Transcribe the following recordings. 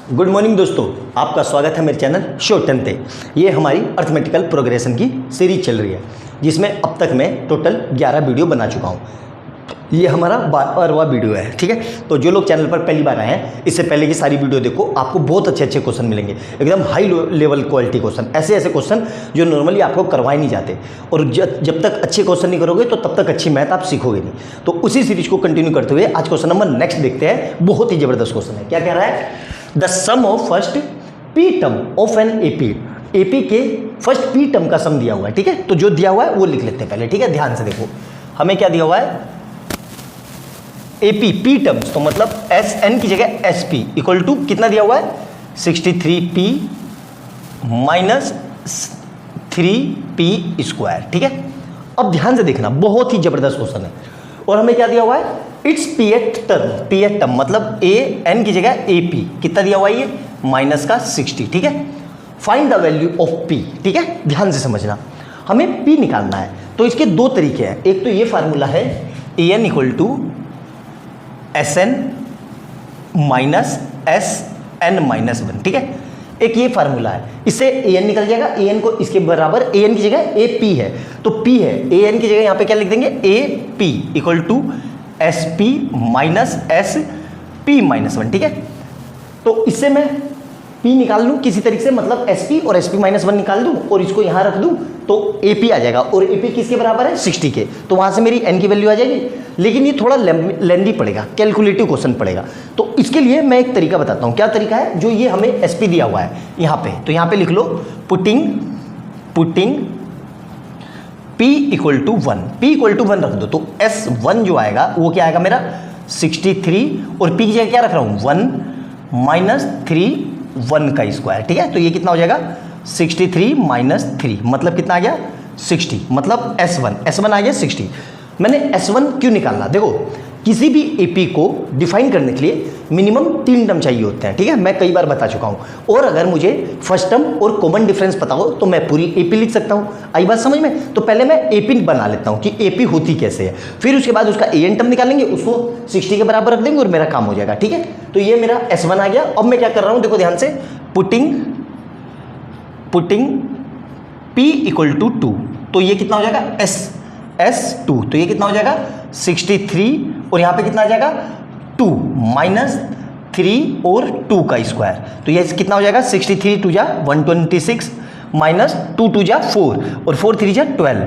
Good morning दोस्तों, आपका स्वागत है मेरे चैनल शो 10 पे। ये हमारी अर्थमेटिकल प्रोग्रेशन की सीरीज चल रही है जिसमें अब तक मैं टोटल 11 वीडियो बना चुका हूँ। ये हमारा 12वां वीडियो है, ठीक है। तो जो लोग चैनल पर पहली बार आए हैं, इससे पहले की सारी वीडियो देखो, आपको बहुत अच्छे अच्छे क्वेश्चन मिलेंगे, एकदम हाई लेवल क्वालिटी क्वेश्चन, ऐसे क्वेश्चन जो नॉर्मली आपको करवाए नहीं जाते। और जब तक अच्छे क्वेश्चन नहीं करोगे तो तब तक अच्छी मैथ आप सीखोगे नहीं। तो उसी सीरीज को कंटिन्यू करते हुए आज क्वेश्चन नंबर नेक्स्ट देखते हैं। बहुत ही जबरदस्त क्वेश्चन है। क्या कह रहा है? The sum of first P term of N AP के फर्स्ट पी टर्म का सम दिया हुआ है, ठीक है। तो जो दिया हुआ है वो लिख लेते हैं पहले, ठीक है। ध्यान से देखो, हमें क्या दिया हुआ है? एपी पी टर्म्स, तो मतलब एस एन की जगह एस पी इक्वल टू कितना दिया हुआ है? 63p माइनस 3p स्क्वायर, ठीक है। अब ध्यान से देखना, बहुत ही जबरदस्त क्वेश्चन है। और हमें क्या दिया हुआ है? इट्स पीएथ टर्म मतलब ए एन की जगह ए पी कितना दिया हुआ है? ये माइनस का 60, ठीक है। Find the value of P, ठीक है। ध्यान से समझना, हमें पी निकालना है। तो इसके दो तरीके हैं। एक तो ये फार्मूला है a n equal to S n minus S n minus 1, ठीक है। एक ये फार्मूला है, इससे ए एन निकल जाएगा। ए एन को इसके बराबर, ए एन की जगह ए पी है तो पी है, ए एन की जगह यहाँ पे क्या लिख देंगे? A P equal to S P minus S P minus 1, ठीक है। तो इससे मैं पी निकाल लूँ किसी तरीके से, मतलब एस पी और एस पी माइनस 1 निकाल दूँ और इसको यहाँ रख दूँ तो ए पी आ जाएगा। और ए पी किसके बराबर है? 60 के। तो वहाँ से मेरी एन की वैल्यू आ जाएगी। लेकिन ये थोड़ा लेंदी पड़ेगा, कैलकुलेटिव क्वेश्चन पड़ेगा। तो इसके लिए मैं एक तरीका बताता हूँ। क्या तरीका है? जो ये हमें एस पी दिया हुआ है यहाँ पे, तो यहाँ पे लिख लो putting P equal to 1, P equal to 1 रख दो। तो S1 जो आएगा वो क्या आएगा मेरा? 63, और P की जगह क्या रख रहा हूँ? 1 माइनस 3 1 का स्क्वायर, ठीक है। तो ये कितना हो जाएगा? 63 माइनस 3 मतलब कितना आ गया? 60, मतलब S1 आ गया 60। मैंने S1 क्यों निकालना? देखो, किसी भी एपी को डिफाइन करने के लिए मिनिमम 3 टर्म चाहिए होते हैं, ठीक है। मैं कई बार बता चुका हूं। और अगर मुझे फर्स्ट टर्म और कॉमन डिफरेंस पता हो तो मैं पूरी एपी लिख सकता हूं। आई बात समझ में? तो पहले मैं एपी बना लेता हूं कि एपी होती कैसे है, फिर उसके बाद उसका एन टर्म निकालेंगे, उसको 60 के बराबर रख देंगे और मेरा काम हो जाएगा, ठीक है। तो ये मेरा S1 आ गया। अब मैं क्या कर रहा हूं? देखो ध्यान से, पुटिंग P इक्वल टू 2, तो ये कितना हो जाएगा? S2, तो ये कितना हो जाएगा? 63, और यहाँ पे कितना आ जाएगा? 2 माइनस 3 और 2 का स्क्वायर, तो ये कितना हो जाएगा? 63 2 जा 126 माइनस 2 2 जा 4 और 4 3 जा 12,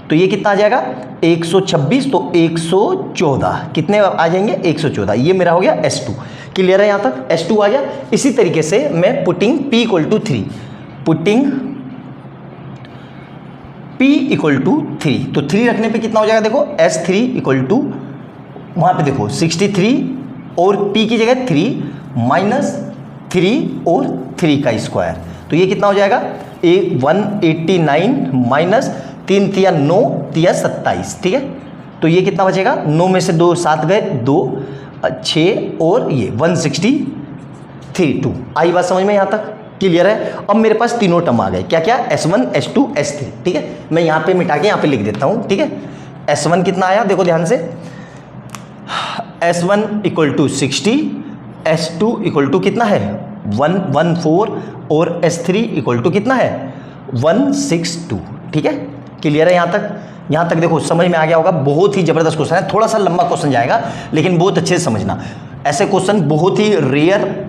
तो ये कितना आ जाएगा? 126, तो 114 कितने आ जाएंगे? 114। ये मेरा हो गया S2। क्लियर है यहाँ तक? S2 आ गया। इसी तरीके से मैं putting P equal to 3, putting P equal to 3, तो 3 रखने पे कितना हो जाएगा? देखो S3 इक्वल टू, वहाँ पे देखो 63 और P की जगह 3 माइनस 3 और 3 का स्क्वायर, तो ये कितना हो जाएगा? 189 माइनस 3 तिया 9 तिया 27, ठीक है। तो ये कितना बचेगा? 9 में से 2 7 गए, 2 6 और ये 163। आई बात समझ में यहाँ तक? क्लियर है? अब मेरे पास तीनों टर्म आ गए। क्या क्या? S1 S2 S3, ठीक है। मैं यहाँ पे मिटा के यहाँ पे लिख देता हूँ, ठीक है। S1 कितना आया? देखो ध्यान से, S1 equal to 60, S2 equal to कितना है? 114, और S3 इक्वल टू कितना है? 162, ठीक है। क्लियर है यहाँ तक? यहाँ तक देखो समझ में आ गया होगा। बहुत ही जबरदस्त क्वेश्चन है, थोड़ा सा लंबा क्वेश्चन जाएगा लेकिन बहुत अच्छे से समझना। ऐसे क्वेश्चन बहुत ही रेयर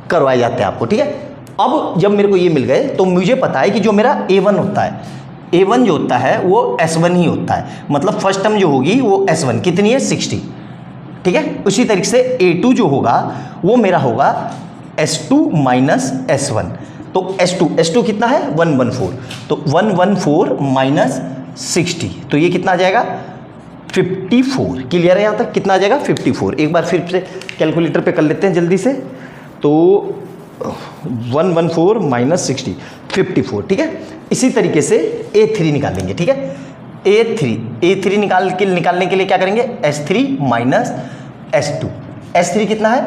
करवाए जाते हैं आपको, ठीक है। अब जब मेरे को ये मिल गए तो मुझे पता है कि जो मेरा A1 होता है, A1 जो होता है वो S1 ही होता है, मतलब फर्स्ट टर्म जो होगी वो S1 कितनी है? 60, ठीक है। उसी तरीके से A2 जो होगा वो मेरा होगा S2 माइनस S1, तो S2 कितना है? 114, तो 114 माइनस 60, तो ये कितना आ जाएगा? 54। क्लियर है यहाँ तक? कितना आ जाएगा? 54। एक बार फिर से कैलकुलेटर पे कर लेते हैं जल्दी से। तो 114 माइनस 60 54, ठीक है। इसी तरीके से A3 निकालेंगे, ठीक है। A3 निकालने के लिए क्या करेंगे? S3 माइनस S3 कितना है?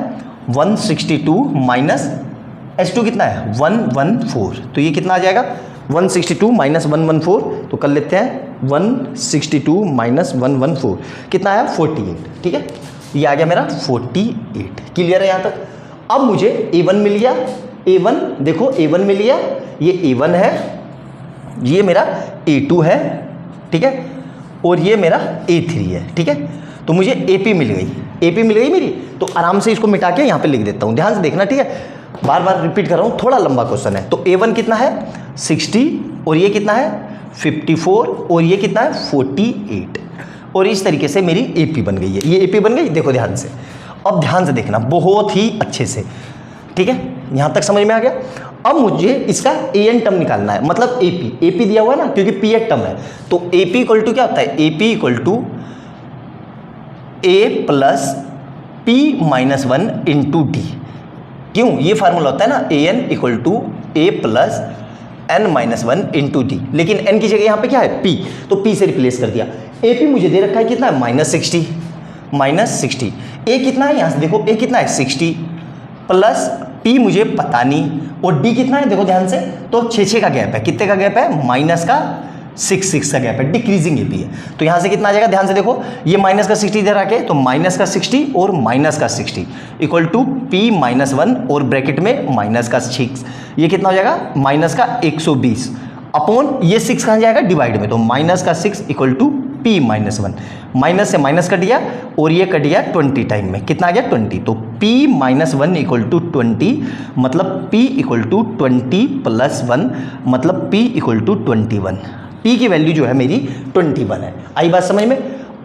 162 माइनस S2 कितना है? 114, तो ये कितना आ जाएगा? 162 माइनस 114, तो कर लेते हैं 162 माइनस 114 कितना आया? 48, ठीक है। ये आ गया मेरा 48। क्लियर है यहाँ तक? अब मुझे A1 मिल गया, A1 देखो A1 मिल गया, ये A1 है, ये मेरा A2 है, ठीक है, और ये मेरा A3 है, ठीक है। तो मुझे AP मिल गई, AP मिल गई मेरी। तो आराम से इसको मिटा के यहाँ पे लिख देता हूँ, ध्यान से देखना, ठीक है, बार बार रिपीट कर रहा हूँ, थोड़ा लंबा क्वेश्चन है। तो A1 कितना है 60 और ये कितना है 54 और ये कितना है 48 और इस तरीके से मेरी AP बन गई है, ये AP बन गई। देखो ध्यान से, अब ध्यान से देखना बहुत ही अच्छे से, ठीक है, यहाँ तक समझ में आ गया। अब मुझे इसका AN टर्म निकालना है, मतलब AP दिया हुआ है ना, क्योंकि P एक टर्म है। तो AP इक्वल टू क्या होता है, AP equal to A plus P minus 1 into D. क्यों, ये फार्मूला होता है ना, AN equal to A plus N minus 1 into D, लेकिन N की जगह यहाँ पे क्या है P, तो P से रिप्लेस कर दिया। AP मुझे दे रखा है कितना है -60, A कितना है यहाँ से देखो, A कितना है 60 प्लस P मुझे पता नहीं, और D कितना है देखो ध्यान से, तो 6 का गैप है, कितने का गैप है, माइनस का 6 का गैप है, डिक्रीजिंग AP है। तो यहाँ से कितना आ जाएगा, ध्यान से देखो, ये माइनस का 60 इधर आके, तो माइनस का 60 और माइनस का 60 इक्वल टू P माइनस 1 और ब्रैकेट में माइनस का 6, ये कितना हो जाएगा माइनस का 120 अपॉन ये 6 कहाँ जाएगा डिवाइड में, तो माइनस का 6 equal to P minus 1, minus से माइनस कट गया और ये कट गया 20 टाइम में, कितना आ गया 20, तो P माइनस 1 इक्वल टू 20, मतलब P इक्वल टू 20 प्लस 1, मतलब P इक्वल टू 21। P की वैल्यू जो है मेरी 21 है। आई बात समझ में।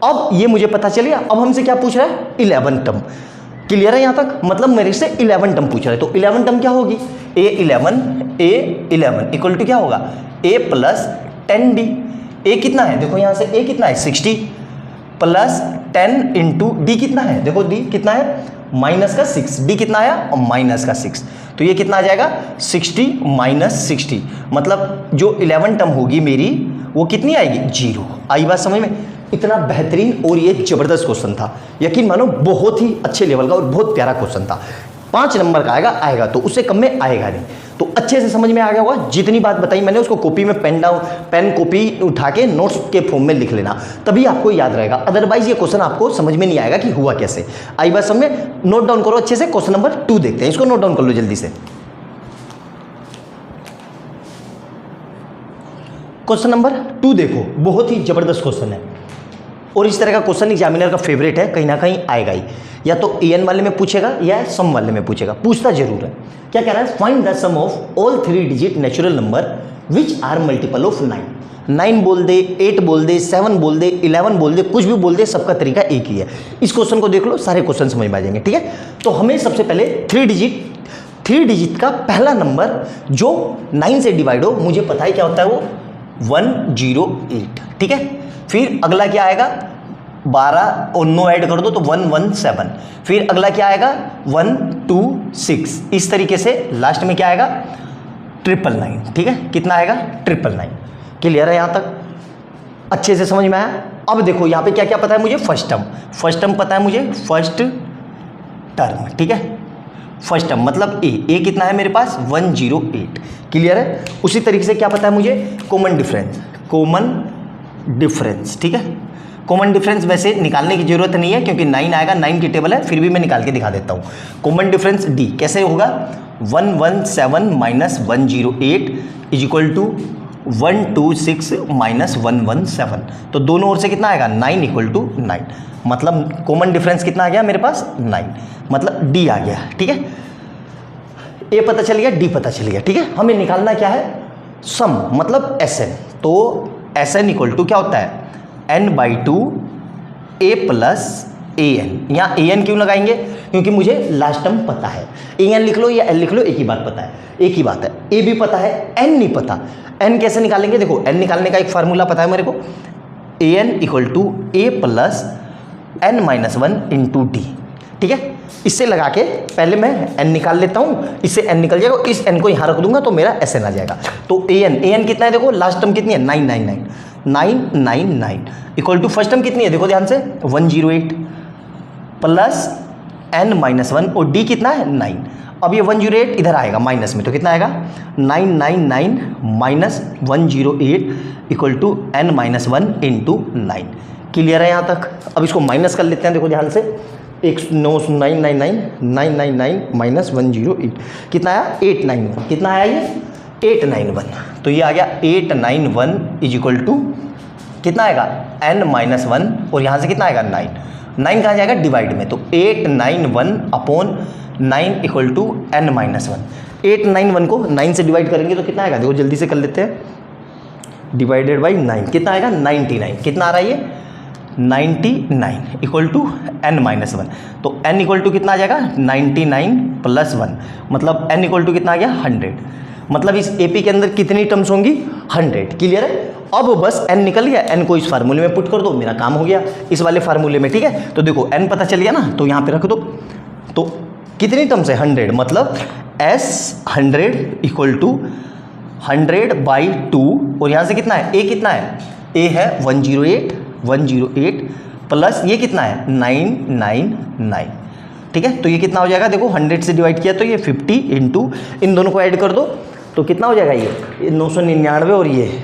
अब ये मुझे पता चल गया, अब हमसे क्या पूछ रहा है 11 टर्म। क्लियर है यहाँ तक, मतलब मेरे से 11 टर्म पूछ रहा है। तो 11 टर्म क्या होगी, A11 इक्वल टू क्या होगा A प्लस 10D। A कितना है देखो यहाँ से, A कितना है 60 प्लस 10 इंटू D कितना है देखो, D कितना है माइनस का 6, D कितना आया और माइनस का 6, तो ये कितना आ जाएगा 60 माइनस 60, मतलब जो 11 टर्म होगी मेरी वो कितनी आएगी 0। आई बात समझ में। इतना बेहतरीन और ये जबरदस्त क्वेश्चन था, यकीन मानो बहुत ही अच्छे लेवल का और बहुत प्यारा क्वेश्चन था। 5 नंबर का आएगा तो उससे कम में आएगा नहीं। तो अच्छे से समझ में आ गया होगा, जितनी बात बताई मैंने उसको कॉपी में पेन कॉपी उठा के नोट्स के फॉर्म में लिख लेना, तभी आपको याद रहेगा, अदरवाइज ये क्वेश्चन आपको समझ में नहीं आएगा कि हुआ कैसे। आई बात समझ में। नोट डाउन करो अच्छे से, क्वेश्चन नंबर 2 देखते हैं, इसको नोट डाउन कर लो जल्दी से। क्वेश्चन नंबर 2 देखो, बहुत ही जबरदस्त क्वेश्चन है और इस तरह का क्वेश्चन एग्जामिनर का फेवरेट है, कहीं ना कहीं आएगा ही, या तो AN वाले में पूछेगा या सम वाले में पूछेगा, पूछता जरूर है। क्या कह रहा है, find the sum of all 3 digit natural number which are multiple of 9। 9 बोल दे, 8 बोल दे, 7 बोल दे, 11 बोल दे, कुछ भी बोल दे, सबका तरीका एक ही है। इस क्वेश्चन को देख लो, सारे क्वेश्चन समझ में आ जाएंगे, ठीक है। तो हमें सबसे पहले 3 डिजिट का पहला नंबर जो 9 से डिवाइड हो, मुझे पता है क्या होता है वो 108, ठीक है। फिर अगला क्या आएगा 12 और 9 ऐड कर दो तो 117, फिर अगला क्या आएगा 126, इस तरीके से लास्ट में क्या आएगा 999, ठीक है। कितना आएगा 999। क्लियर है यहाँ तक, अच्छे से समझ में आया। अब देखो यहाँ पे क्या क्या पता है मुझे, फर्स्ट टर्म पता है मुझे, फर्स्ट टर्म, ठीक है। फर्स्ट टर्म मतलब ए कितना है मेरे पास 108। क्लियर है। उसी तरीके से क्या पता है मुझे, कॉमन डिफरेंस, ठीक है। कॉमन डिफरेंस वैसे निकालने की जरूरत नहीं है क्योंकि 9 आएगा, 9 की टेबल है, फिर भी मैं निकाल के दिखा देता हूँ। कॉमन डिफरेंस डी कैसे होगा, 117 minus 108 is equal to 126 minus 117, तो दोनों ओर से कितना आएगा 9 इक्वल टू 9, मतलब कॉमन डिफरेंस कितना आ गया मेरे पास 9, मतलब डी आ गया, ठीक है। ए पता चल गया, डी पता चल गया, ठीक है। हमें निकालना क्या है, सम मतलब एसएन। तो एसएन इक्वल टू क्या होता है n/2 a प्लस an। यहाँ an क्यों लगाएंगे, क्योंकि मुझे लास्ट टर्म पता है। an लिख लो या l लिख लो, एक ही बात पता है, एक ही बात है। a भी पता है, n नहीं पता। n कैसे निकालेंगे, देखो n निकालने का एक फार्मूला पता है मेरे को, an equal to a plus n-1 into D, ठीक है। इससे लगा के पहले मैं n निकाल लेता हूँ, इससे n निकल जाएगा, इस n को यहाँ रख दूंगा तो मेरा Sn आ जाएगा। तो an कितना है देखो, लास्ट टर्म कितनी है 999 इक्वल टू फर्स्ट टर्म कितनी है देखो ध्यान से 108 प्लस n-1 और d कितना है 9। अब ये 108 इधर आएगा माइनस में, तो कितना आएगा 999 minus 108 equal to n-1 into 9। Clear है यहाँ तक। अब इसको माइनस कर लेते हैं, देखो ध्यान से 999 माइनस 108 कितना आया 891, कितना आया ये 891। तो ये आ गया 891 इज इक्वल टू कितना आएगा n-1 और यहाँ से कितना आएगा 9 कहाँ जाएगा डिवाइड में, तो 891 अपॉन 9 इक्वल टू n-1। 891 को 9 से डिवाइड करेंगे तो कितना आएगा, देखो जल्दी से कर लेते हैं, डिवाइडेड बाई 9 कितना आएगा 99, कितना आ रहा है ये 99 इक्वल टू n-1। तो n इक्वल टू कितना आ जाएगा 99 प्लस 1, मतलब n इक्वल टू कितना आ गया 100। मतलब इस AP के अंदर कितनी टर्म्स होंगी 100। क्लियर है। अब बस n निकल गया, n को इस फार्मूले में पुट कर दो, मेरा काम हो गया इस वाले फार्मूले में। ठीक है, तो देखो n पता चल गया ना, तो यहाँ पे रख दो। तो कितनी टर्म्स है 100, मतलब s 100 इक्वल टू 100 बाई 2 और यहाँ से कितना है a कितना है, a है 108 प्लस ये कितना है 999। ठीक है, तो ये कितना हो जाएगा, देखो 100 से डिवाइड किया तो ये 50 इंटू इन दोनों को ऐड कर दो तो कितना हो जाएगा ये 999 और ये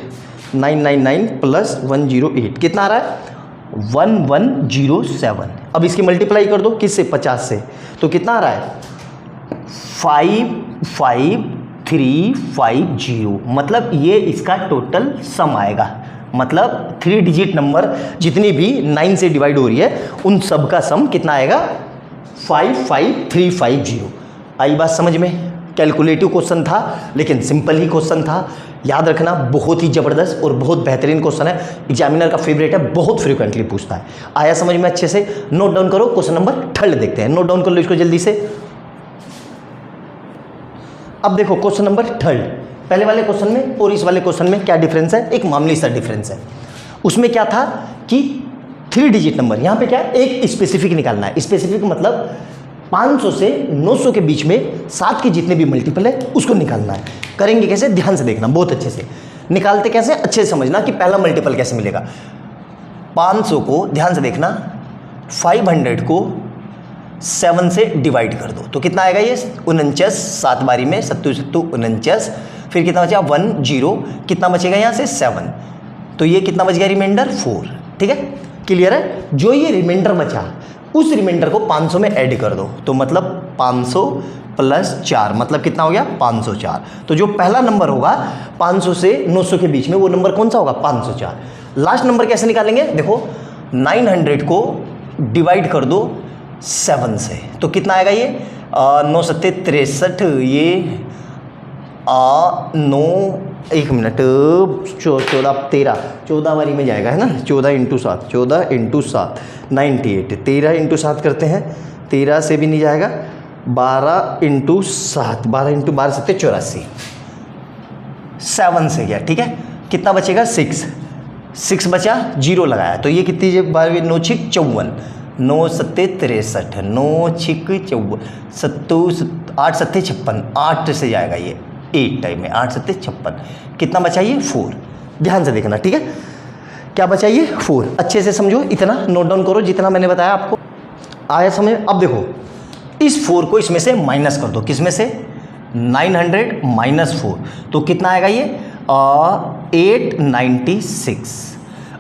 999 प्लस 108 कितना आ रहा है 1107। अब इसकी मल्टीप्लाई कर दो किससे 50 से, तो कितना आ रहा है 55350, मतलब ये इसका टोटल सम आएगा। मतलब 3 डिजिट नंबर जितनी भी 9 से डिवाइड हो रही है उन सब का सम कितना आएगा 55350। आई बात समझ में। कैलकुलेटिव क्वेश्चन था लेकिन सिंपल ही क्वेश्चन था, याद रखना बहुत ही ज़बरदस्त और बहुत बेहतरीन क्वेश्चन है, एग्जामिनर का फेवरेट है, बहुत फ्रीक्वेंटली पूछता है। आया समझ में अच्छे से, नोट डाउन करो। क्वेश्चन नंबर 3 देखते हैं, नोट डाउन कर लो इसको जल्दी से। अब देखो क्वेश्चन नंबर 3, पहले वाले क्वेश्चन में और इस वाले क्वेश्चन में क्या डिफरेंस है, एक मामूली सा डिफरेंस है। उसमें क्या था कि 3 डिजिट नंबर, यहाँ पे क्या है एक स्पेसिफिक निकालना है। स्पेसिफिक मतलब 500 से 900 के बीच में 7 के जितने भी मल्टीपल है उसको निकालना है। करेंगे कैसे, ध्यान से देखना, बहुत अच्छे से निकालते कैसे, अच्छे से समझना कि पहला मल्टीपल कैसे मिलेगा। 500 को ध्यान से देखना, 500 को 7 से डिवाइड कर दो तो कितना आएगा ये 49, 7 बारी में 7 49, फिर कितना बचा 10, कितना बचेगा यहाँ से 7, तो ये कितना बच गया रिमाइंडर 4। ठीक है, क्लियर है। जो ये रिमाइंडर बचा उस रिमाइंडर को 500 में ऐड कर दो, तो मतलब 500 प्लस 4 मतलब कितना हो गया 504। तो जो पहला नंबर होगा 500 से 900 के बीच में वो नंबर कौन सा होगा 504। लास्ट नंबर कैसे निकालेंगे, देखो 900 को डिवाइड कर दो 7 से तो कितना आएगा ये 9 7 63, ये 9 1 मिनट 14 14 वाली में जाएगा है ना, 14 इंटू 7 98, 13 इंटू 7 करते हैं, 13 से भी नहीं जाएगा, 12 इंटू 7 12 इंटू 12 7 84, 7 से गया। ठीक है, कितना बचेगा 6 बचा, 0 लगाया तो ये कितनी 9 6 54, 9 7 63, 9 6 54, 8 7 56, 8 से जाएगा ये 8 टाइम में, 8 7 56, कितना बचा ये 4। ध्यान से देखना, ठीक है, क्या बचा ये 4। अच्छे से समझो, इतना नोट डाउन करो जितना मैंने बताया आपको। आया समझ। अब देखो इस 4 को इसमें से माइनस कर दो, किसमें से 900 माइनस 4 तो कितना आएगा ये 896।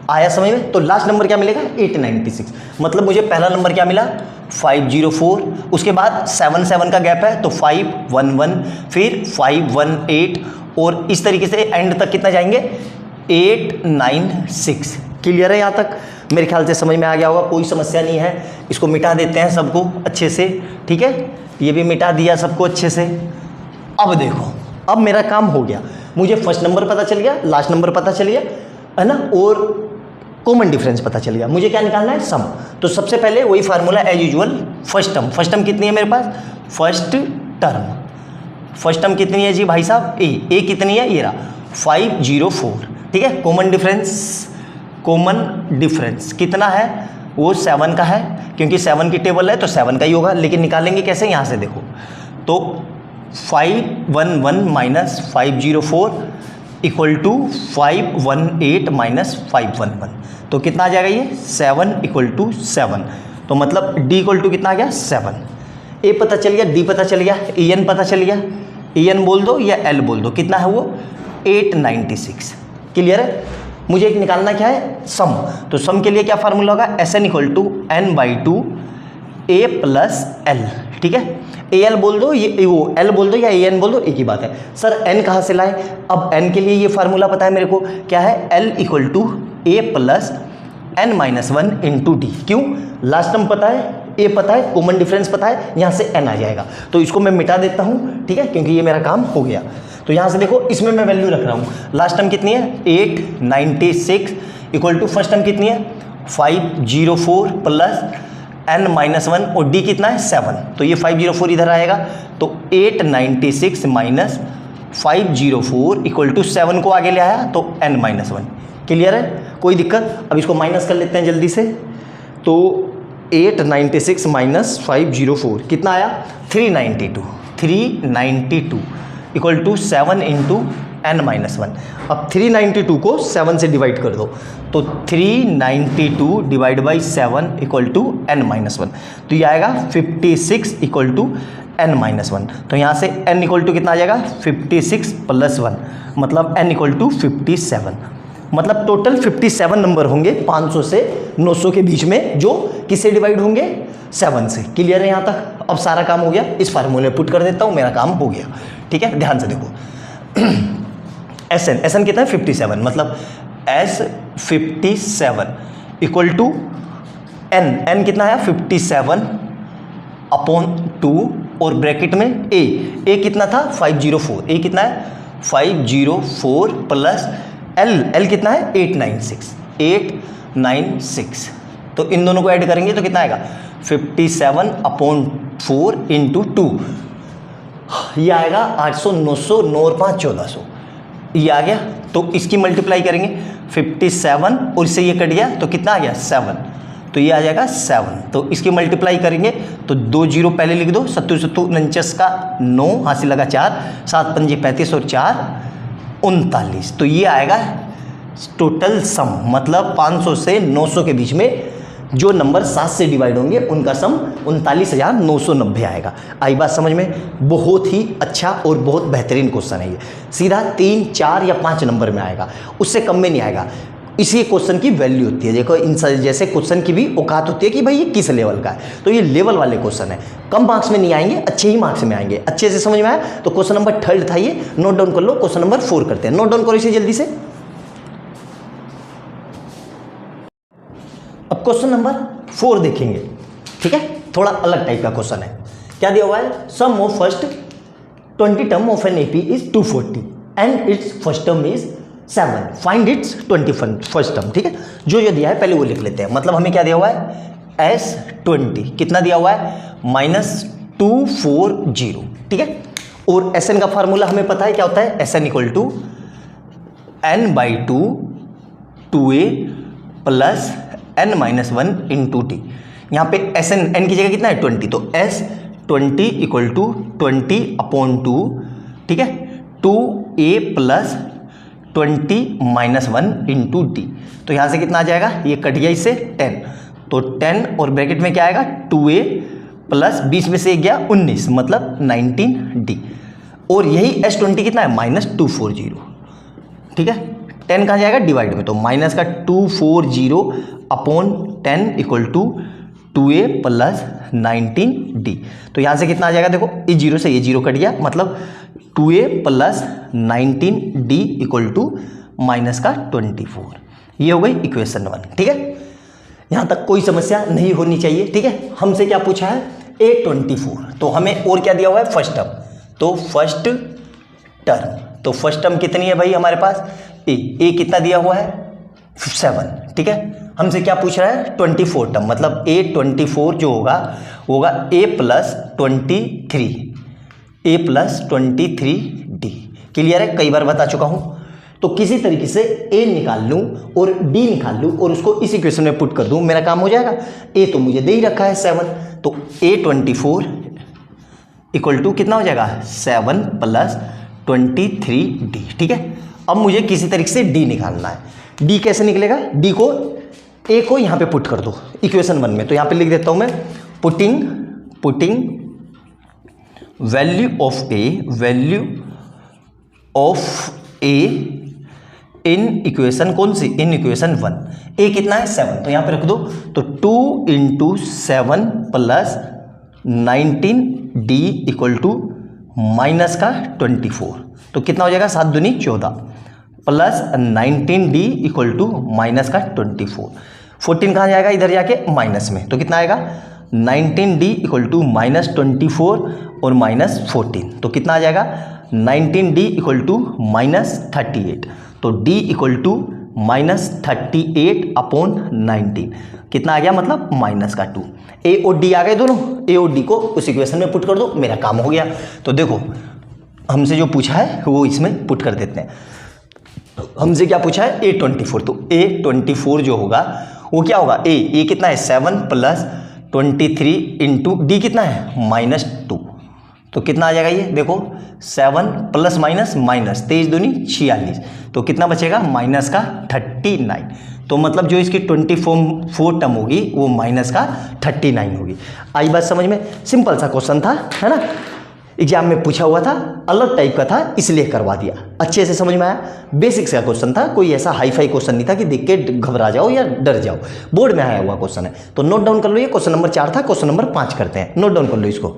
आया समझ में। तो लास्ट नंबर क्या मिलेगा 896, मतलब मुझे पहला नंबर क्या मिला 504, उसके बाद 7 7 का गैप है तो 511, फिर 518 और इस तरीके से एंड तक कितना जाएंगे 896। क्लियर है यहाँ तक, मेरे ख्याल से समझ में आ गया होगा, कोई समस्या नहीं है। इसको मिटा देते हैं सबको अच्छे से, ठीक है, ये भी मिटा दिया सबको अच्छे से। अब देखो, अब मेरा काम हो गया, मुझे फर्स्ट नंबर पता चल गया, लास्ट नंबर पता चल गया है ना, और कॉमन डिफरेंस पता चल गया। मुझे क्या निकालना है सम। तो सबसे पहले वही formula as usual, first term कितनी है मेरे पास, फर्स्ट टर्म कितनी है जी भाई साहब ए कितनी है, ये रहा 504। ठीक है, कॉमन डिफरेंस कितना है, वो 7 का है, क्योंकि 7 की टेबल है तो 7 का ही होगा। लेकिन निकालेंगे कैसे, यहाँ से देखो, तो 511 माइनस 504 इक्वल टू 518 माइनस 511, तो कितना आ जाएगा ये 7 इक्वल टू 7। तो मतलब d इक्वल टू कितना आ गया 7। ए पता चल गया, डी पता चल गया, ई एन पता चल गया, ई एन बोल दो या एल बोल दो, कितना है वो 896। क्लियर है। मुझे एक निकालना क्या है सम, तो सम के लिए क्या फार्मूला होगा, S N equal to N by 2 A plus L, ठीक है। ए एल बोल दो, ये वो एल बोल दो या ए एन बोल दो, एक ही बात है। सर एन कहाँ से लाए? अब एन के लिए ये फार्मूला पता है मेरे को, क्या है? L equal to A plus N minus one into D. क्यों? लास्ट टर्म पता है, ए पता है, कॉमन डिफरेंस पता है, यहाँ से एन आ जाएगा। तो इसको मैं मिटा देता हूँ, ठीक है, क्योंकि ये मेरा काम हो गया। तो यहाँ से देखो, इसमें मैं वैल्यू रख रहा हूँ। लास्ट टर्म कितनी है? 896 इक्वल टू फर्स्ट टर्म कितनी है? 504 प्लस एन माइनस वन, और डी कितना है? 7। तो ये 504 इधर आएगा, तो 896 माइनस 504 इक्वल टू 7 को आगे ले आया, तो एन माइनस वन। क्लियर है? कोई दिक्कत? अब इसको माइनस कर लेते हैं जल्दी से। तो 896 माइनस 504 कितना आया? 392 equal to 7 into N minus one. अब 392 को 7 से डिवाइड कर दो, तो 392 divide by 7 equal to N minus one. तो ये आएगा 56 equal to N minus one. तो यहाँ से एन इक्वल टू कितना आ जाएगा? 56 प्लस 1, मतलब एन इक्वल टू 57। मतलब टोटल 57 नंबर होंगे 500 से 900 के बीच में, जो किससे डिवाइड होंगे? 7 से। क्लियर है यहाँ तक? अब सारा काम हो गया, इस फार्मूले में पुट कर देता हूँ, मेरा काम हो गया। ठीक है, ध्यान से देखो। एस एन कितना है? 57, मतलब एस 57 इक्वल टू एन कितना है? 57 अपॉन 2, और ब्रैकेट में ए कितना था? 504। ए कितना है? 504 प्लस एल कितना है? 896। तो इन दोनों को ऐड करेंगे तो कितना आएगा? 57 अपॉन 4 इंटू 2, ये आएगा 800, 900, 9 और 5 1400, ये आ गया। तो इसकी मल्टीप्लाई करेंगे 57, और इससे ये कट गया तो कितना आ गया? 7। तो ये आ जाएगा 7। तो इसकी मल्टीप्लाई करेंगे तो 2 जीरो पहले लिख दो, 7 का 9, हासिल लगा 4, 7 पंजे 35 और 4 39। तो ये आएगा टोटल सम, मतलब 500 से 900 के बीच में जो नंबर 7 से डिवाइड होंगे उनका सम 39,990 आएगा। आई बात समझ में? बहुत ही अच्छा और बहुत बेहतरीन क्वेश्चन है ये। सीधा 3, 4 या 5 नंबर में आएगा, उससे कम में नहीं आएगा। इसी क्वेश्चन की वैल्यू होती है। देखो, इन जैसे क्वेश्चन की भी औकात होती है कि भाई ये किस लेवल का है। तो ये लेवल वाले क्वेश्चन है, कम मार्क्स में नहीं आएंगे, अच्छे ही मार्क्स में आएंगे। अच्छे से समझ में आया? तो क्वेश्चन नंबर 3 था ये, नोट डाउन कर लो। क्वेश्चन नंबर 4 करते हैं, नोट डाउन करो इसे जल्दी से। अब क्वेश्चन नंबर 4 देखेंगे, ठीक है। थोड़ा अलग टाइप का क्वेश्चन है। क्या दिया हुआ है? Sum of first 20 term of N AP is 240 and its first term is 7, find its 21 first term. ठीक है, जो दिया है पहले वो लिख लेते हैं। मतलब हमें क्या दिया हुआ है? S20 कितना दिया हुआ है? -240। ठीक है, और Sn का फार्मूला हमें पता है क्या होता है? Sn equal to n/2 2a plus n-1 into T. यहाँ पे Sn n की जगह कितना है? 20। तो S20 इक्वल टू 20/2, ठीक है, 2a प्लस 20-1 इंटू डी। तो यहाँ से कितना आ जाएगा? ये कट गया इससे 10, तो 10 और ब्रैकेट में क्या आएगा? 2a प्लस 20 में से एक गया 19, मतलब 19d। और यही S20 कितना है? -240। ठीक है, 10 कहाँ जाएगा? डिवाइड में, तो माइनस का 240 upon 10 equal to 2a plus 19d। तो यहाँ से कितना आ जाएगा? देखो, इस जीरो से ये जीरो कट गया, मतलब 2a plus 19d equal to minus का 24। ये हो गई इक्वेशन 1। ठीक है, यहाँ तक कोई समस्या नहीं होनी चाहिए। ठीक है, हमसे क्या पूछा है? A24। तो हमें और क्या दिया हुआ है? First term. तो फर्स्ट टर्म, तो फर्स्ट टर्म कितनी है भाई हमारे पास? ए कितना दिया हुआ है? 7। ठीक है, हमसे क्या पूछ रहा है? 24 टर्म, मतलब A24 जो होगा A प्लस 23d। क्लियर है? कई बार बता चुका हूं। तो किसी तरीके से A निकाल लूं और D निकाल लूं और उसको इस इक्वेशन में पुट कर दूं, मेरा काम हो जाएगा। A तो मुझे दे ही रखा है 7, तो A24 इक्वल टू कितना हो जाएगा? 7 प्लस 23d। ठीक है, अब मुझे किसी तरीके से D निकालना है। D कैसे निकलेगा? D को A को यहाँ पे पुट कर दो इक्वेशन 1 में। तो यहाँ पे लिख देता हूँ मैं, putting value of A in equation कौन सी, इन इक्वेशन 1। ए कितना है 7, तो यहाँ पे रख दो। तो 2 into 7 plus 19d equal to minus का 24, तो कितना हो जाएगा 7 दूनी 14 plus 19d equal to minus का 24। 14 कहाँ जाएगा, इधर जाके माइनस में, तो कितना आएगा 19d इक्वल टू माइनस 24 और माइनस 14, तो कितना आ जाएगा 19d इक्वल टू माइनस 38, तो d equal to minus 38 upon 19, कितना आ गया मतलब माइनस का 2। ए और डी आ गए दोनों, ए और डी को उस इक्वेशन में पुट कर दो, मेरा काम हो गया। तो देखो हमसे जो पूछा है वो इसमें पुट कर देते हैं। हमसे क्या पूछा है A24, तो A24 जो होगा वो क्या होगा, ए कितना है 7 प्लस 23 इंटू डी कितना है -2, तो कितना आ जाएगा ये देखो 7 प्लस माइनस माइनस 23 दूनी 46, तो कितना बचेगा माइनस का 39, तो मतलब जो इसकी 24 टर्म होगी वो माइनस का 39 होगी। आई बात समझ में, सिंपल सा क्वेश्चन था, है ना, एग्जाम में पूछा हुआ था, अलग टाइप का था इसलिए करवा दिया, अच्छे से समझ में आया। बेसिक सा क्वेश्चन था, कोई ऐसा हाई फाई क्वेश्चन नहीं था कि देख के घबरा जाओ या डर जाओ, बोर्ड में आया हुआ क्वेश्चन है। तो नोट डाउन कर लो, ये क्वेश्चन नंबर 4 था, क्वेश्चन नंबर 5 करते हैं, नोट डाउन कर लो इसको।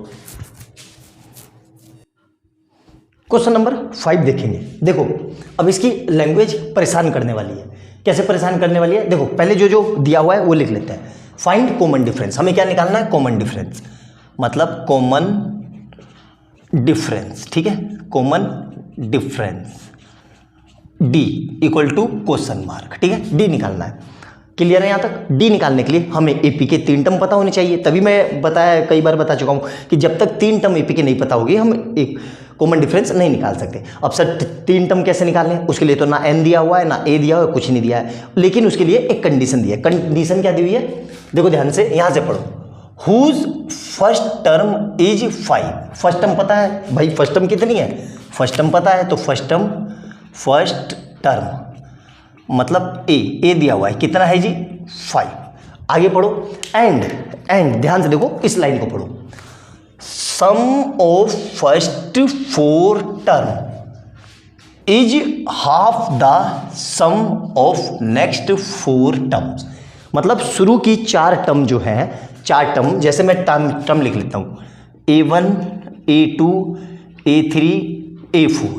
क्वेश्चन नंबर 5 देखेंगे। देखो अब इसकी लैंग्वेज परेशान करने वाली है। कैसे परेशान करने वाली है, देखो पहले जो दिया हुआ है वो लिख लेते हैं। फाइंड कॉमन डिफरेंस, हमें क्या निकालना है कॉमन डिफरेंस, मतलब कॉमन डिफरेंस, ठीक है, common difference D equal to question mark, ठीक है, डी निकालना है। क्लियर है यहाँ तक। डी निकालने के लिए हमें एपी के 3 टर्म पता होने चाहिए, तभी मैं बताया कई बार बता चुका हूँ कि जब तक 3 टर्म एपी के नहीं पता होगी हम एक कॉमन डिफरेंस नहीं निकाल सकते। अब सर 3 टर्म कैसे निकालने हैं, उसके लिए तो ना एन दिया हुआ है ना ए दिया हुआ है, कुछ नहीं दिया है, लेकिन उसके लिए एक कंडीशन दी है। कंडीशन क्या दी हुई है, देखो ध्यान से, यहाँ से पढ़ो। Whose first term is 5, first term पता है भाई, फर्स्ट टर्म कितनी है, फर्स्ट टर्म पता है, तो फर्स्ट टर्म मतलब ए दिया हुआ है, कितना है जी 5। आगे पढ़ो, एंड ध्यान से देखो इस लाइन को पढ़ो, sum of first 4 term is half the sum of next 4 terms, मतलब शुरू की 4 टर्म जो है, 4 टर्म, जैसे मैं टर्म लिख लेता हूं A1 A2 A3 A4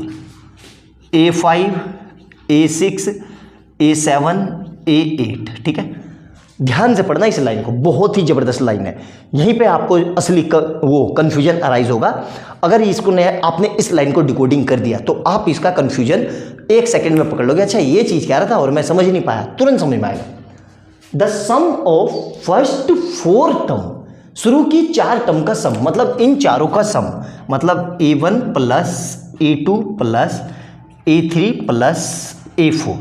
A5 A6 A7 A8, ठीक है। ध्यान से पढ़ना इस लाइन को, बहुत ही जबरदस्त लाइन है। यहीं पे आपको असली वो कंफ्यूजन अराइज होगा। अगर इसको आपने इस लाइन को डिकोडिंग कर दिया तो आप इसका कंफ्यूजन 1 सेकंड में पकड़ लोगे, अच्छा ये चीज क्या रहा था और मैं समझ नहीं पाया, तुरंत समझ में आएगा। The sum of first 4 term, शुरू की 4 टर्म का सम, मतलब इन चारों का सम, मतलब A1 plus A2 plus A3 plus A4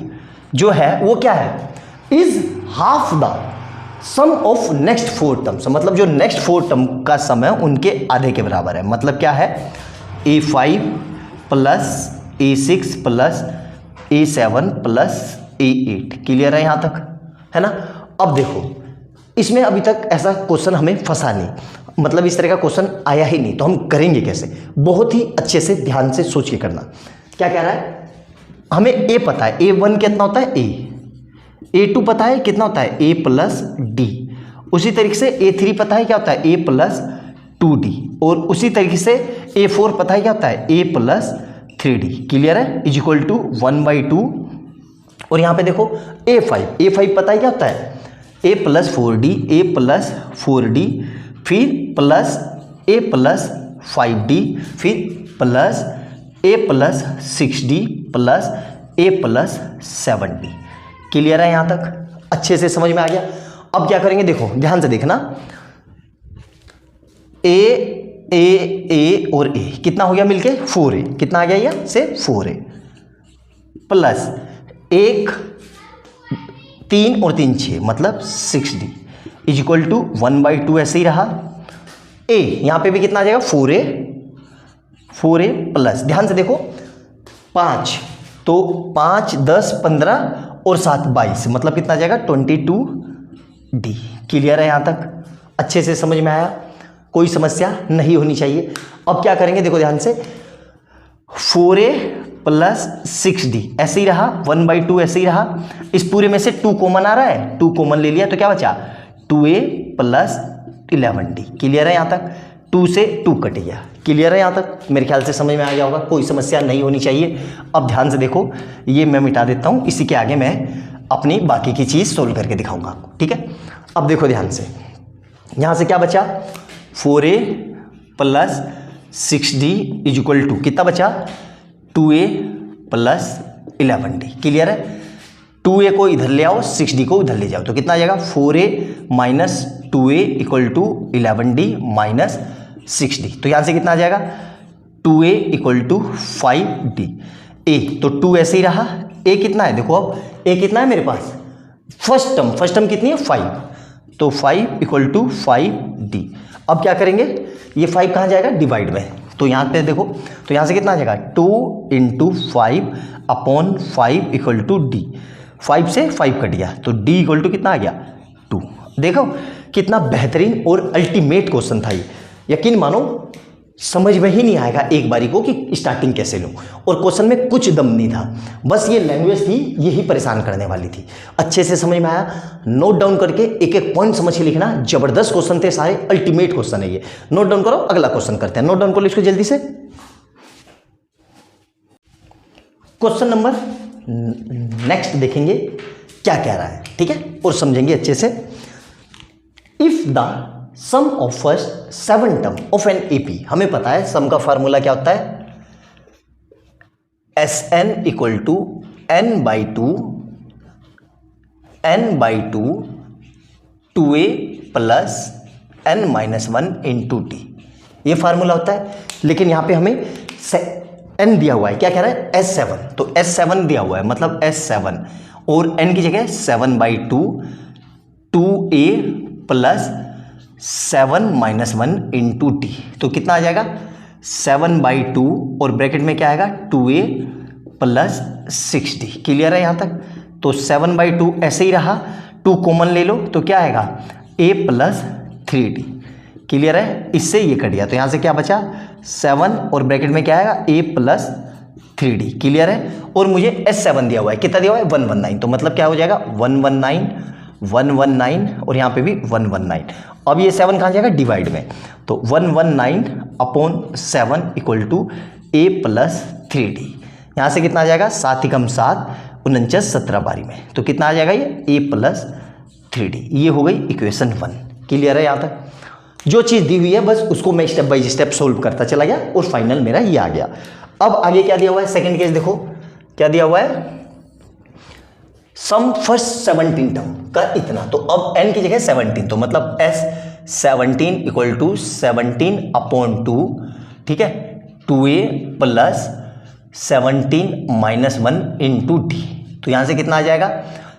जो है वो क्या है, is half the sum of next 4 terms, मतलब जो नेक्स्ट 4 टर्म का सम है उनके आधे के बराबर है। मतलब क्या है, A5 plus A6 plus A7 plus A8। Clear है यहाँ तक, है ना। अब देखो इसमें अभी तक ऐसा क्वेश्चन हमें फंसा नहीं, मतलब इस तरह का क्वेश्चन आया ही नहीं, तो हम करेंगे कैसे, बहुत ही अच्छे से ध्यान से सोच के करना। क्या कह रहा है, हमें A पता है, A1 कितना होता है A, A2 पता है कितना होता है A प्लस डी, उसी तरीके से A3 पता है क्या होता है A प्लस 2D, और उसी तरीके से A4 पता है क्या होता है A प्लस 3D। क्लियर है, इज इक्वल टू 1/2। और यहाँ पे देखो A5 पता है क्या होता है A plus 4D, A plus 4D, फिर प्लस A प्लस 5D, फिर plus A plus 6D plus A plus 7D। Clear है यहाँ तक, अच्छे से समझ में आ गया। अब क्या करेंगे, देखो ध्यान से देखना, ए और ए कितना हो गया मिलके 4A, कितना आ गया ये से 4A प्लस 1 3 और 3 6 मतलब 6D इज इक्वल टू 1/2, ऐसे ही रहा। ए यहाँ पे भी कितना आ जाएगा 4A प्लस, ध्यान से देखो 5, तो 5 10 15 और 7 22, मतलब कितना आ जाएगा 22D। क्लियर है यहाँ तक, अच्छे से समझ में आया, कोई समस्या नहीं होनी चाहिए। अब क्या करेंगे, देखो ध्यान से, 4A प्लस 6d ऐसे ही रहा, 1/2 ऐसे ही रहा। इस पूरे में से 2 कॉमन आ रहा है, 2 कॉमन ले लिया तो क्या बचा 2a प्लस 11d। क्लियर है यहाँ तक? 2 से 2 कट गया। क्लियर है यहाँ तक? मेरे ख्याल से समझ में आ गया होगा, कोई समस्या नहीं होनी चाहिए। अब ध्यान से देखो, ये मैं मिटा देता हूँ, इसी के आगे मैं अपनी बाकी की चीज़ सोल्व करके दिखाऊंगा आपको। ठीक है, अब देखो ध्यान से, यहाँ से क्या बचा 4a plus 6d is equal to कितना बचा 2a प्लस 11d। क्लियर है? 2a को इधर ले आओ, 6d को उधर ले जाओ तो कितना आ जाएगा 4a minus 2a equal to 11d minus 6d। तो यहाँ से कितना आ जाएगा 2a equal to 5d। a तो 2 ऐसे ही रहा, a कितना है देखो, अब a कितना है मेरे पास फर्स्ट टर्म कितनी है 5, तो 5 इक्वल टू 5d। अब क्या करेंगे, ये 5 कहाँ जाएगा डिवाइड में, तो यहाँ पे देखो, तो यहाँ से कितना आ जाएगा 2 into 5 upon 5 equal to d। 5 से 5 कट गया तो d इक्वल टू कितना आ गया 2। देखो कितना बेहतरीन और अल्टीमेट क्वेश्चन था ये। यकीन मानो समझ में ही नहीं आएगा एक बारी को कि स्टार्टिंग कैसे लूँ, और क्वेश्चन में कुछ दम नहीं था, बस ये लैंग्वेज थी, यही परेशान करने वाली थी। अच्छे से समझ में आया, नोट डाउन करके एक एक पॉइंट समझ के लिखना। जबरदस्त क्वेश्चन थे सारे, अल्टीमेट क्वेश्चन है ये। नोट डाउन करो, अगला क्वेश्चन करते हैं। नोट डाउन करो इसको जल्दी से। क्वेश्चन नंबर नेक्स्ट देखेंगे क्या कह रहा है, ठीक है, और समझेंगे अच्छे से। If the sum of first 7 term of N AP, हमें पता है सम का फार्मूला क्या होता है, Sn equal to n/2 2a plus n-1 into T, ये फार्मूला होता है। लेकिन यहां पे हमें n दिया हुआ है, क्या कह रहा है S7, तो S7 दिया हुआ है, मतलब S7 और n की जगह 7/2 2a प्लस 7-1 इंटू टी, तो कितना आ जाएगा 7/2 और ब्रैकेट में क्या आएगा 2a प्लस 6d। क्लियर है यहाँ तक? तो 7/2 ऐसे ही रहा, 2 कॉमन ले लो तो क्या आएगा a प्लस 3d। क्लियर है? इससे ये कट गया तो यहाँ से क्या बचा 7 और ब्रैकेट में क्या आएगा a प्लस 3d। क्लियर है? और मुझे S7 दिया हुआ है, कितना दिया हुआ है 119, तो मतलब क्या हो जाएगा 119 और यहाँ पे भी 119। अब ये 7 कहाँ जाएगा डिवाइड में, तो 119 upon 7 equal to a plus 3d। यहाँ से कितना आ जाएगा 7 × 7 49 17 बारी में, तो कितना आ जाएगा ये a प्लस 3d। ये हो गई इक्वेशन 1। क्लियर है यहाँ तक? जो चीज़ दी हुई है बस उसको मैं स्टेप बाय स्टेप सोल्व करता चला गया और फाइनल मेरा ये आ गया। अब आगे क्या दिया हुआ है, सेकेंड केस देखो क्या दिया हुआ है, सम फर्स्ट 17 टर्म का इतना, तो अब n की जगह 17, तो मतलब S17 इक्वल टू 17 अपॉन 2, ठीक है, 2a प्लस 17-1 इंटू टी, तो यहाँ से कितना आ जाएगा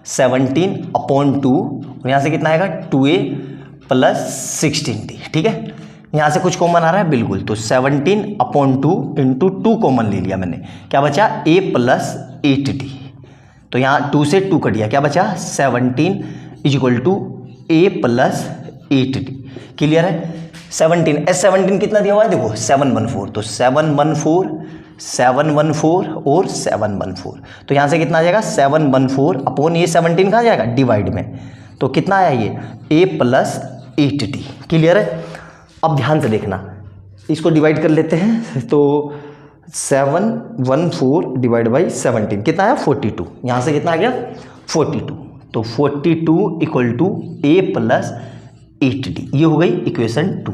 17 अपॉन 2 और यहाँ से कितना आएगा 2a प्लस 16d। ठीक है, यहाँ से कुछ कॉमन आ रहा है बिल्कुल, तो 17 अपॉन 2 इंटू 2 कॉमन ले लिया मैंने, क्या बचा a प्लस 8d, तो यहाँ 2 से 2 कट गया, क्या बचा 17 is equal to a plus 8d। Clear है? 17 S17 कितना दिया हुआ है देखो 714, तो 714 और 714, तो यहाँ से कितना आ जाएगा 714 अपॉन ये 17 कहाँ जाएगा डिवाइड में, तो कितना आया ये a प्लस 8d। क्लियर है? अब ध्यान से देखना, इसको डिवाइड कर लेते हैं, तो 714 डिवाइड बाई 17 कितना आया 42, यहाँ से कितना आ गया 42, तो 42 equal to a plus 8d। ये हो गई इक्वेशन 2।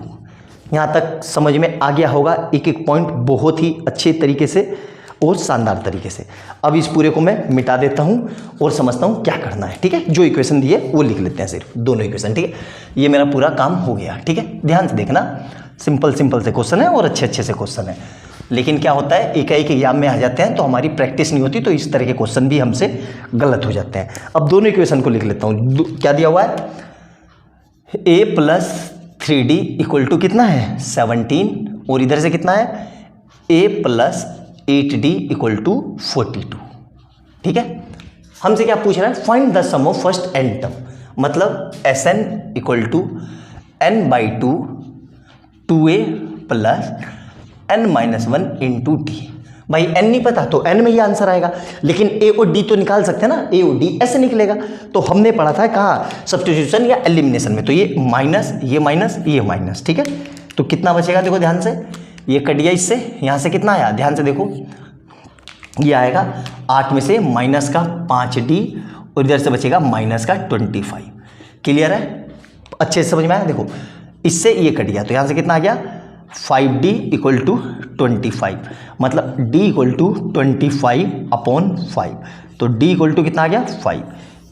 यहाँ तक समझ में आ गया होगा एक एक पॉइंट बहुत ही अच्छे तरीके से और शानदार तरीके से। अब इस पूरे को मैं मिटा देता हूँ और समझता हूँ क्या करना है। ठीक है, जो इक्वेशन दी है वो लिख लेते हैं, सिर्फ दोनों इक्वेशन। ठीक है, ये मेरा पूरा काम हो गया। ठीक है, ध्यान से देखना, सिंपल से क्वेश्चन है और अच्छे से क्वेश्चन है, लेकिन क्या होता है एक एग्जाम में आ जाते हैं तो हमारी प्रैक्टिस नहीं होती, तो इस तरह के क्वेश्चन भी हमसे गलत हो जाते हैं। अब दोनों इक्वेशन को लिख लेता हूँ। क्या दिया हुआ है a plus 3d equal to कितना है 17 और इधर से कितना है a plus 8d equal to 42। ठीक है, हमसे क्या पूछ रहा है, find the sum of first n term, मतलब Sn equal to n/2 2a plus n-1 into T, भाई n नहीं पता तो n में ही आंसर आएगा, लेकिन a और d तो निकाल सकते हैं ना, a और d ऐसे निकलेगा। तो हमने पढ़ा था कहाँ, सब्स्टिट्यूशन या एलिमिनेशन में। तो ये माइनस, ये माइनस, ये माइनस, ठीक है। तो कितना बचेगा, देखो ध्यान से, ये कट गया इससे, यहाँ से कितना आया, ध्यान से देखो, ये आएगा 8 में से माइनस का 5d और इधर से बचेगा माइनस का 25। क्लियर है, अच्छे से समझ में आया। देखो इससे ये कट गया तो यहाँ से कितना आ गया 5d इक्वल टू 25, मतलब d इक्वल टू 25/5। तो d इक्वल टू कितना आ गया 5।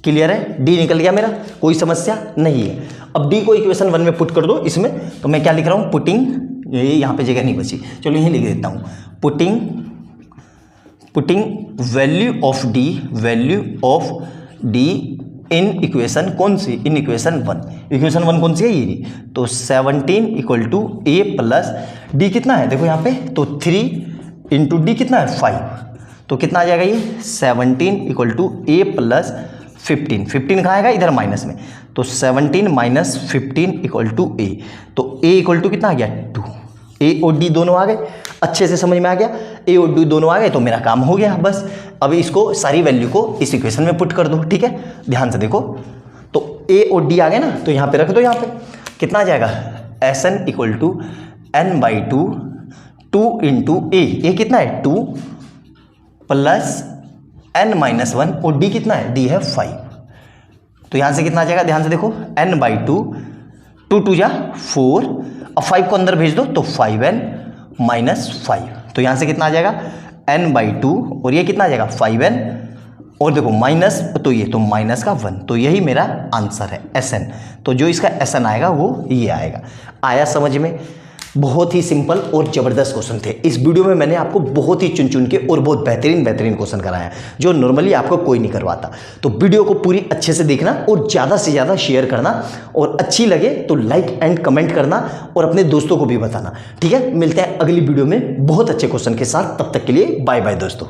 क्लियर है, d निकल गया मेरा, कोई समस्या नहीं है। अब d को इक्वेशन 1 में पुट कर दो इसमें, तो मैं क्या लिख रहा हूँ, पुटिंग, ये यहाँ पे जगह नहीं बची, चलो यहीं लिख देता हूँ, putting value of d in equation, कौन सी, इन इक्वेशन 1। इक्वेशन 1 कौन सी है, ये। तो 17 इक्वल टू a प्लस डी कितना है, देखो यहाँ पे, तो 3 इंटू डी कितना है 5, तो कितना आ जाएगा ये 17 इक्वल टू a प्लस 15। 15 कहाँ आएगा, इधर माइनस में, तो 17 माइनस 15 इक्वल टू a। तो a इक्वल टू कितना आ गया 2। a और d दोनों आ गए, अच्छे से समझ में आ गया, a और d दोनों आ गए तो मेरा काम हो गया बस। अब इसको सारी वैल्यू को इस इक्वेशन में पुट कर दो, ठीक है। ध्यान से देखो, तो a और d आ गए ना, तो यहाँ पे रख दो, यहाँ पे कितना आ जाएगा Sn equal to n/2 2 into a कितना है 2 प्लस n-1 और d कितना है, d है 5। तो यहाँ से कितना आ जाएगा, ध्यान से देखो, n/2 2 2 जा 4, अब 5 को अंदर भेज दो तो 5n-5। तो यहाँ से कितना आ जाएगा n/2 और ये कितना आ जाएगा 5n, और देखो माइनस, तो ये तो माइनस का 1, तो यही मेरा आंसर है Sn। तो जो इसका Sn आएगा वो ये आएगा। आया समझ में, बहुत ही सिंपल और ज़बरदस्त क्वेश्चन थे। इस वीडियो में मैंने आपको बहुत ही चुन चुन के और बहुत बेहतरीन क्वेश्चन कराया जो नॉर्मली आपको कोई नहीं करवाता। तो वीडियो को पूरी अच्छे से देखना और ज़्यादा से ज़्यादा शेयर करना, और अच्छी लगे तो लाइक एंड कमेंट करना और अपने दोस्तों को भी बताना, ठीक है। मिलते हैं अगली वीडियो में बहुत अच्छे क्वेश्चन के साथ, तब तक के लिए बाय बाय दोस्तों।